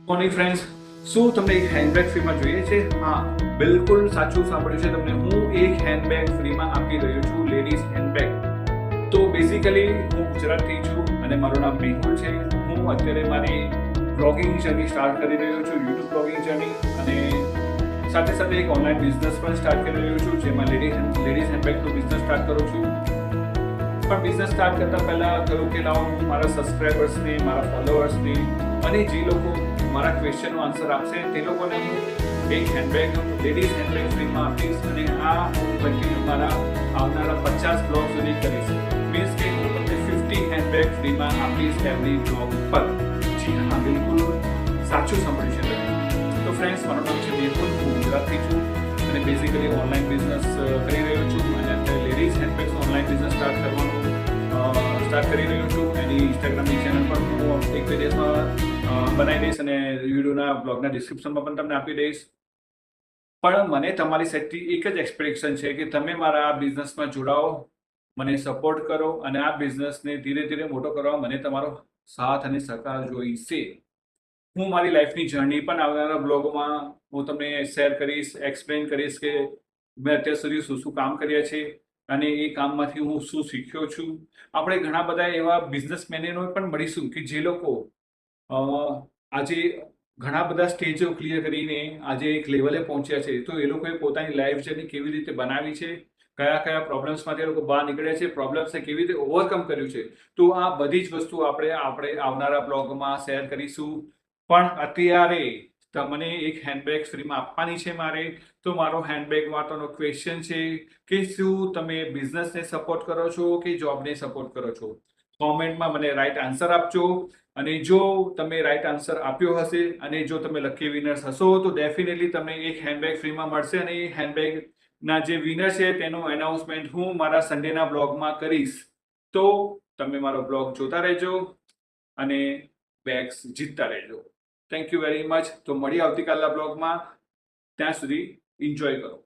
Morning friends, શું તમને એક હેન્ડબેગ ફ્રીમાં જોઈએ છે? હા, બિલકુલ સાચું સાંભળ્યું છે તમને. હું એક હેન્ડબેગ ફ્રીમાં આપી રહ્યો છું, લેડીઝ હેન્ડબેગ. તો બેઝિકલી હું ગુજરાતથી છું અને મારું નામ મેહુલ છે. હું અત્યારે મારી બ્લોગિંગ જર્ની સ્ટાર્ટ કરી રહ્યો છું, યુટ્યુબ બ્લોગિંગ જર્ની, અને સાથે સાથે એક ઓનલાઈન બિઝનેસ પણ સ્ટાર્ટ કરી રહ્યો છું, જેમાં લેડીઝ હેન્ડબેગનો બિઝનેસ સ્ટાર્ટ કરું છું. પણ બિઝનેસ સ્ટાર્ટ કરતા પહેલા થયું કે લાવો હું મારા સબસ્ક્રાઈબર્સને, મારા ફોલોઅર્સને અને જે લોકો મારા ક્વેશ્ચનનો આન્સર આપશે તે લોકોને હું એક હેન્ડબેગ, લેડીઝ હેન્ડબેગ ફ્રીમાં આપીશ, અને આ હું કન્ટિન્યુ મારા આવનારા 50 બ્લોગ સુધી કરીશ. મીન્સ કે હું તમને 50 હેન્ડબેગ ફ્રીમાં આપીશ એવરી બ્લોગ પર. જી હા, બિલકુલ સાચું સાંભળ્યું છે તમે. તો ફ્રેન્ડ્સ, મારું નામ છે મેહુલ, હું ગુજરાતથી છું અને બેઝિકલી ઓનલાઈન બિઝનેસ કરી રહ્યો છું, અને અત્યારે લેડીઝ હેન્ડબેગ્સનો ઓનલાઈન બિઝનેસ સ્ટાર્ટ કરી રહ્યો છું. એની ઇન્સ્ટાગ્રામની ચેનલ પર હું એક બે દિવસમાં બનાવી દઈશ અને વિડીયોના બ્લોગના ડિસ્ક્રિપ્શનમાં પણ તમને આપી દઈશ. પણ મને તમારી સાઈડથી એક જ એક્સપેક્ટેશન છે કે તમે મારા આ બિઝનેસમાં જોડાઓ, મને સપોર્ટ કરો, અને આ બિઝનેસને ધીરે ધીરે મોટો કરવા મને તમારો સાથ અને સહકાર જોઈશે. હું મારી લાઈફની જર્ની પણ આવનારા બ્લોગમાં હું તમને શેર કરીશ, એક્સપ્લેન કરીશ કે મેં અત્યાર સુધી શું શું કામ કર્યા છે અને એ કામમાંથી હું શું શીખ્યો છું. આપણે ઘણા બધા એવા બિઝનેસમેનોને પણ મળીશું કે જે લોકો આજે ઘણા બધા સ્ટેજો ક્લિયર કરીને આજે એક લેવલે પહોંચ્યા છે. તો એ લોકોએ પોતાની લાઈફ જર્ની કેવી રીતે બનાવી છે, કયા કયા પ્રોબ્લેમ્સમાંથી એ લોકો બહાર નીકળ્યા છે, પ્રોબ્લેમ્સને કેવી રીતે ઓવરકમ કર્યું છે, તો આ બધી જ વસ્તુ આપણે આવનારા બ્લોગમાં શેર કરીશું. પણ અત્યારે તમને એક હેન્ડબેગ ફ્રીમાં આપવાની છે મારે. તો મારો હેન્ડબેગ માટેનો ક્વેશ્ચન છે કે શું તમે બિઝનેસને સપોર્ટ કરો છો કે જોબને સપોર્ટ કરો છો? કોમેન્ટમાં મને રાઈટ આન્સર આપજો. અને જો તમે રાઈટ આન્સર આપ્યો હશે અને જો તમે લકી વિનર્સ હશો તો ડેફિનેટલી તમને એક હેન્ડબેગ ફ્રીમાં મળશે, અને એ હેન્ડબેગના જે વિનર છે તેનું એનાઉન્સમેન્ટ હું મારા સન્ડેના બ્લોગમાં કરીશ. તો તમે મારો બ્લોગ જોતા રહેજો અને બેગ્સ જીતતા રહેજો. Thank you very much. તો મળીએ આવતીકાલના બ્લોગમાં. ત્યાં સુધી એન્જોય કરો.